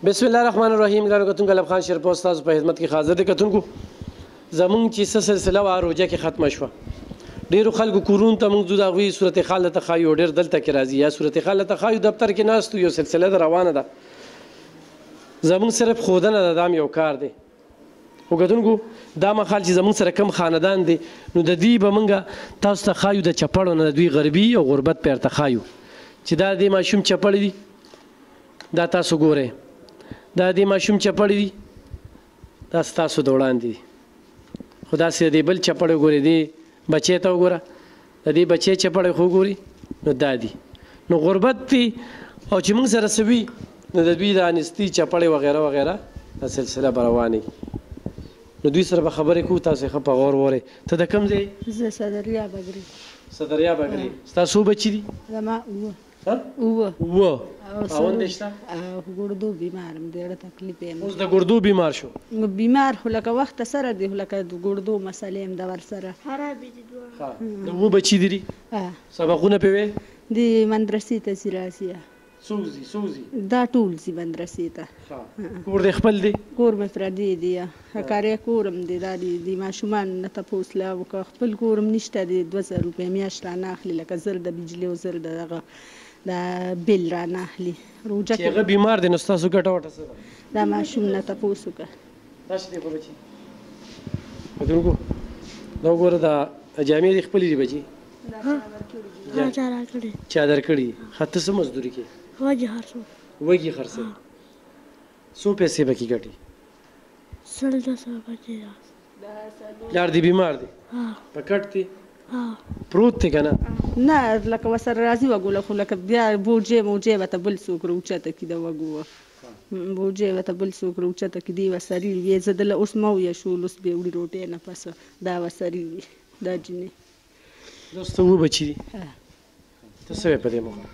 بسم الله الرحمن الرحیم. ګرانو کتونکو الف خان شیرپور ستاسو په خدمت کې حاضر دی. کتونکو زمونږ چې څه سلسله وه روژه کې ختمه شوه، ډېرو خلکو کورونو ته موږ ځو د هغوی صورت حال درته ښایو، ډېر دلته کې راځي یا صورت حال درته ښایو، دفتر کې ناست یو سلسله ده روانه ده. زمونږ صرف ښودنه ده، دا هم یو کار دی. خو کتونکو دا مهال چې زمونږ سره کم خاندان دی نو د دوی به موږ تاسو ته ښایو د چپړو نه د دوی غربي او غربت پې ورته ښایو چې دا د ماشوم چپړې دي، دا تاسو ګورئ، دا د ماشوم چپړې دي، دا ستاسو د وړاندې دي. خو داسې د بل چپړې ګورئ، دې بچی ته وګوره، د دې بچی چپړې خو ګوري، نو دا دي. نو غربت دی او چې موږ سره څه وي نو د دوی د انستي چپړې وغیره وغیره دا سلسله به روانې. نو دوی سره به خبرې کوو، تاسو ښه په غور وورئ. ته د کوم ځای؟ زه صدریا بګري. صدریا بګري. ستاسو بچي دي؟ زما اووه. اووه. خاوند دې شته؟ ګردو بیمارم، ډېره تکلیف یم. اوس د ګردو بیمار شو؟ بیمار خو لکه وخت سره دی، لکه د ګردو مسلې هم د ورسره خرابې دي دواړه. د اووه بچي دي؟ سبقونه پې وې؟ د مدرسې ته ځي راځي. څوک ځي؟ دا ټول ځي مدرسې ته. کور دې خپل دی؟ کور مې پردی دی، کاري کورم دی. دا د ماشومانو نه تپوس لا وکړه، خپل کورم نشته دی. 2000 روپۍ میاشت رانه اخلي، لکه زر د بجلي او زر د دغه د بیل رانه اخلي. روژه چې هغه بیمار دی نو ستاسو ګټه وټه څه ده؟ دا ماشوم نه تپوس وکړه. داسې دی خو بچي کتونکو دا وګوره، دا جامې دې خپلې دي بچي؟ چا درکړي دي؟ ښه ته څه مزدوري کوې؟ وږي خرڅوي. څو پیسې پکې ګټي؟ پلار دې بیمار دی؟ په کټ دی؟ پروت دی که نه؟ نه لکه ورسره راځي وګوله، خو لکه بیا بوجې موجې به ته بل څوک راوچته کړي د وږو بوجې به ته بل څوک راوچته کړي. دی وسري وي، زه دله اوس مه ویه شول، اوس بیا وړي روټۍ نه پس دا وسري وي دا جینۍ. دا اوس ته اووه بچي دي؟ ته څه وایې په دې موقع؟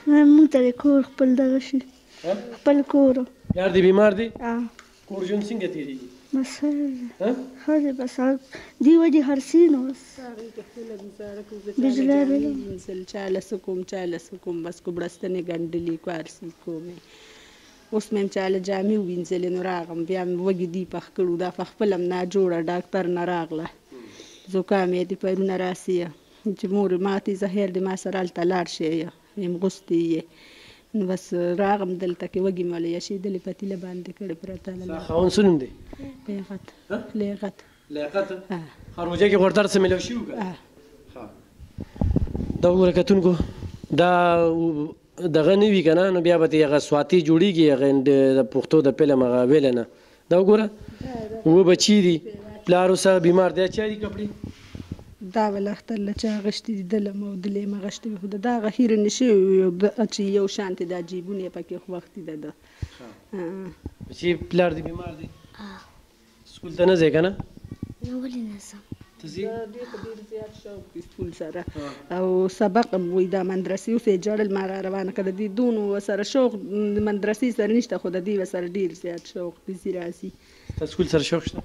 موږ ته د کور خپل دغه شي، خپل کور. پلار دې بیمار دی؟ کور ژوند څنګه تېرېږي؟ بس ښه دی، بس دې وجې هرڅین اوس بجلی وینځل، چاله څه کوم چاله څه کوم، بس کوبړستنې ګنډلي کوارسي کومې. اوس مې هم چاله جامې ووینځلې نو راغلم، بیا مې وږي دي پخ کړو، دا په خپله هم ناجوړه ډاکټر نه راغله، زکام یې د پرونه راسي چې مور ما ته زهیر د ما سره هلته لاړ شي یم غوستې یې. نو بس راغم دلته کې وږي مې یشېدلې پتیله باندې کړې پرته. خاوند څه نوم دی؟ لیاقت. لیاقت؟ روژه کې غوړ درس میلاو شوي که؟ دا وګوره کتونکو، دا دغه نه وي که نه نو بیا به ترې هغه سواتي جوړېږي، هغه د پښتو د فلم هغه ویله نه. دا وګوره اووه بچي دي، پلار اوسه بیمار دی. چا دي کپړې؟ دا بل اختر له چا غشتي دي، دله مو دلې مه غشتي خو د دا غخیره نه شوي چې یو شانتې دا جیبونه یې پکې خو وختي ده ده. چې پلار دې بیمار دی سکول ته نه ځې که نه؟ ولې نه ځم؟ ته ځې؟ ډېر زیات شوق دی سکول سره او سبق هم وایي. دا مدرسې اوس یې جړل ما را روانه کړه. د دې دونو سره شوق د مدرسې سره نشته، خو د دې سره ډېر زیات شوق دی ځي راځي. ستا سکول سره شوق شته؟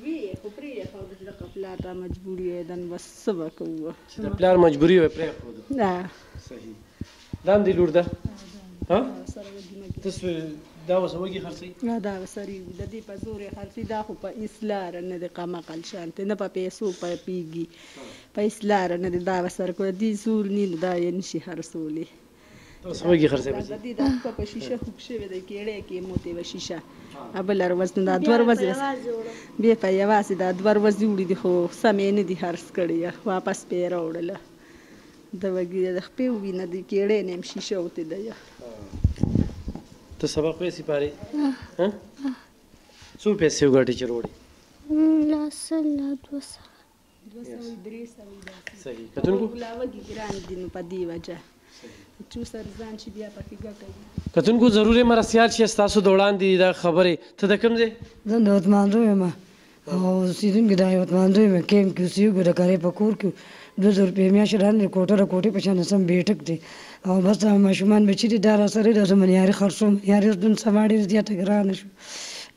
وی خو پرېښود چې دغه پلار ته مجبور یې ده، نو بس څه به کوو. چې د پلار مجبوري وه پرېښوده. صحیح. دا هم دې لور ده؟ تاسو دا اوس وږي خرڅوي؟ دا وسري د دې په زور یې خرڅوي. دا خو په هېڅ لاره نه دی قمقل شانتې، نه په پیسو پېږي، په هېڅ لاره نه دی. دا ورسره کړو دې زور نی نو دا یې نشي خرڅولی. ته اوس وږي خرڅوي بچي؟ د دې دا په شیشه خوږ شوی دی، کېړی کې موتې وه شیشه بله ورځ نو دا دوه ورځې بیا په یوازې دا دوه ورځې وړي دي، خو سمې نه دي خرڅ کړي، واپس پې یې راوړله. د وږي د خپې ووینه د کېړی نه یم شیشه وتې ده. ته سبق وایې سپارې؟ څو پیسې وګټې چې وروړې؟ 200 صحیح. کتونکو لا وږي ګران دي نو په دې وجه چې سر ځان چې بیا پکې ګټه وي. کتونکو ضروري مرستیال چې ستاسو د وړاندې دا خبرې. ته د کوم ځای؟ زه د وتماندو یم او اوسېدونکي د وتماندو یم، کیمپ کې اوسېږو، د کارۍ په کور کې 2000 روپۍ میاشت رانه کوټه د کوټې په شان سم بیټک دی او بس ماشومان بچي دي، دا راسره دی. زه منیاري خرڅوم، منیاري اوس دون سما ډېر زیاته ګرانه شو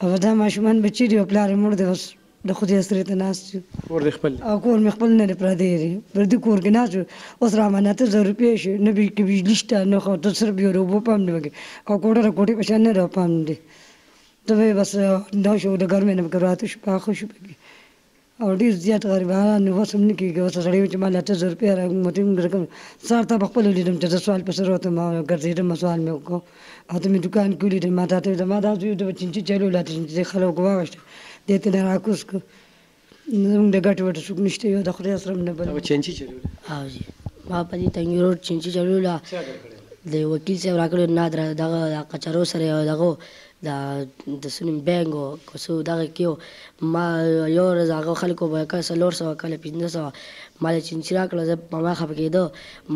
او دا ماشومان بچي دي او پلار یې مړ دی. اوس د خدای سره ته ناست یو کور دې خپل او کور مې خپل نه دی پردی دی پردي کور کې ناست یو اوس را باندې 8000 روپۍ شي نه کې بجلی شته نه خو ته صرف یو اوبه پام نه وکړي او کوټه په شان نه را پام دی ته به بس دا شو د ګرمۍ نه راته شو پاخه شو پکې او ډېر زیات غریبان اوس هم نه کېږي اوس سړی چې مال 8000 روپۍ راکړم رقم سهار ته په خپل لیدم چې د سوال پسې راته ما ګرځېدم سوال مې وکړو او ته مې دوکان کې ولیدم ما ته ما دا د چینچي چلو لا چې خلکو واغشته دې ته نه راکوس کو زموږ د ګټې وټې څوک نشته یو د خدای سره نه بل अब चेंची चलू हाँ जी वहाँ पर तंगी रोड चिंची चलूला د وکیل صاحب راکړو نه دغه کچارو سره دغه د سنیم بانک او کوڅو دغه کېو ما یو ورځ هغه خلکو به کله 400 کله 1500 مال چینچي راکړه زه په ما خفه کېده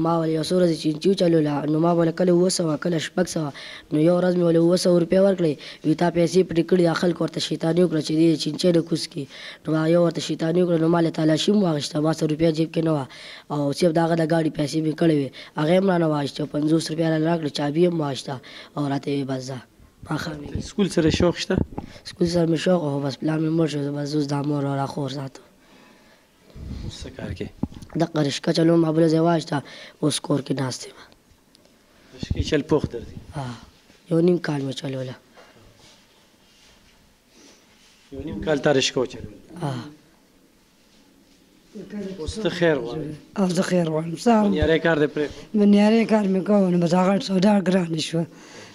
ما ول یو څو ورځې چینچي وچلوله نو ما ول کله 200 کله 600 نو یو ورځ مې ول 200 روپۍ ورکړې وي تا پیسې پټې کړې خلکو ورته شیطاني وکړه چې دې چینچي د کوس کې نو یو ورته شیطاني وکړه نو مال تعالی شیم واغشته ما 100 روپۍ جیب کې نه و او صرف دغه د گاډي پیسې مې کړې وي هغه هم نه واغشته 50 روپۍ راکړه چابي هم واغشته او راته بس ده سکول سره شوق شته سکول سره مې شوق او بس پلان مې مړ شو بس اوس د مور را خور ساتو څه کار کې دغه رشکه چلوم ما بله ځای واخیسته اوس کور کې ناست یم رشکې چل پوخ درځي یو نیم کال مې چلوله یو نیم کال تا رشکه وچلوله اوس ته خیر غواړې او زه خیر غواړم سهار منیاری کار دې پرېښود منیاری کار مې کوو نو بس هغه سودا ګرانه شوه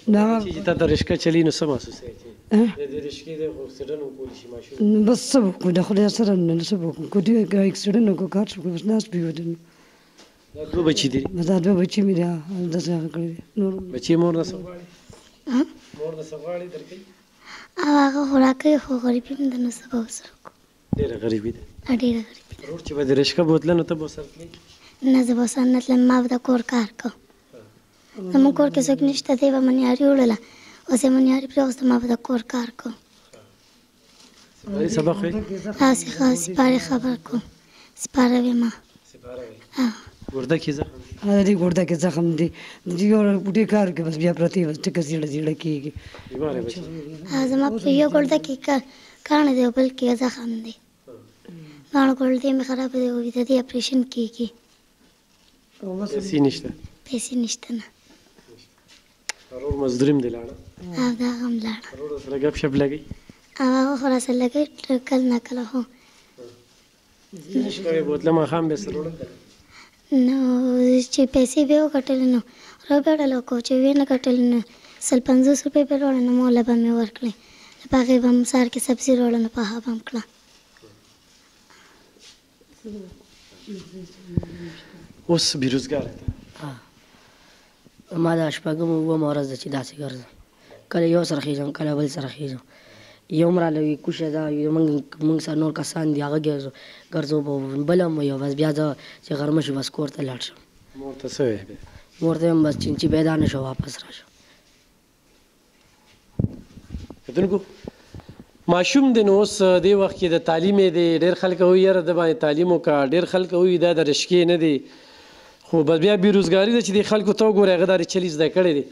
چې تا ته رشکه چلی نو څه محسوسوې چې د رشکې د اکسیډنټ وکولی شي ماشوم نو بس څه وکړو د خدای سره نو څه وکړو که دوی اکسیډنټ وکړو کار شو بس ناست پرېوتو نو دا دوه بچي دي بس دا دوه بچي مې دي داسې هغه کړي دي نور بچي مور نه څه غواړي مور نه څه غواړي درکوي او هغه خوراکوي خو غریبي هم ده نو څه به ورسره وکړو ډېره غریبي ده ډېره غریبي ده ورور چې به د رشکه بوتله نو ته به ورسره تلې نه زه به ورسره نه تلم ما به د کور کار کوم زموږ کور کې څوک نشته دی به منیاري وړله اوس یې منیاري پرېوسته ما به د کور کار کوم سپارې سبق وایي هسې سپارې خبر کوم سپاره وې ما سپاره وایي ګرده کې زخم دې ګرده کې زخم دي یو بوټي کار کې بس بیا پرتی بس ټکه زیړه زیړه کېږي بیمار یې بچي زما په یو ګرده کې کاڼی دی او بل کې زخم دی دواړه ګردې مې خرابه دی او د دې اپریشن کېږي پیسې نشته پیسې نشته نه ورور مزدوري هم دی لاړه او دا هم لاړه ورور سره ګپ شپ لګوي او هغه خو راسره لګوي کله نه کله خو رشکه بوتله ماښام به سره وړل نو چې پیسې به یې وګټلې نو راوبېړله کو چې ویې نه ګټلې نو 150 روپۍ به راوړې نو موله به مې ورکړې په هغې به م سهار کې سبزي راوړله نو په هغه به م کړه اوس بیروزګاره ده ما د شپږم اوومه ورځ ده چې داسې ګرځم کله یو سره خېږم کله بل سره خېږم یو م راله وي کوشه ده موږ سره نور کسان دي هغه ګرځو به بل هم وي بس بیا زه چې غرمه شي بس کور ته لاړ شم مور ته څه وایې بیا مور ته هم بس چینچي پیدا نه شو واپس راشم کتونکو ماشوم دی نو اوس دې وخت کې د تعلیم دی ډېر خلک وایي یاره د باندې تعلیم وکړه ډېر خلک وایي دا د رشکې نه دی خو بس بیا بېروزګاري ده چې د خلکو ته وګورې هغه دا چلي زده کړی دی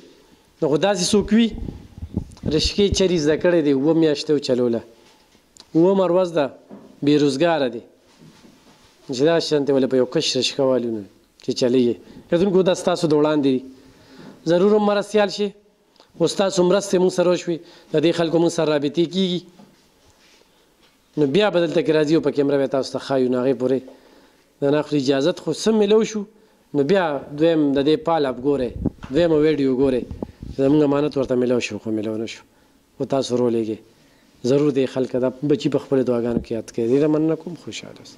نو خو داسې څوک وي رشکې چلي زده کړی دی 7 میاشتې وچلوله 7 ورځ ده بېروزګاره دی چې دا شانتې ولې په یو کش رشکه والي نو چې چلیږي کتونکو دا ستاسو د وړاندې دي ضرور هم مرستیال شي خو ستاسو مرستې موږ سره وشوي د دې خلکو موږ سره رابطې کېږي نو بیا به دلته کې راځي او په کیمره به تاسو ته ښایو نو هغې پورې د ناخلو اجازت خو څه میلو شو نو بیا دویم د دې پال اپ ګورئ دویمه ویډیو ګورئ زموږ امانت ورته میلو شو خو میلو نه شو خو تاسو رولېږئ ضرور دې خلکه دا بچي په خپلو دعاګانو کې یاد کړئ ډېره مننه کوم خوشحاله اوسئ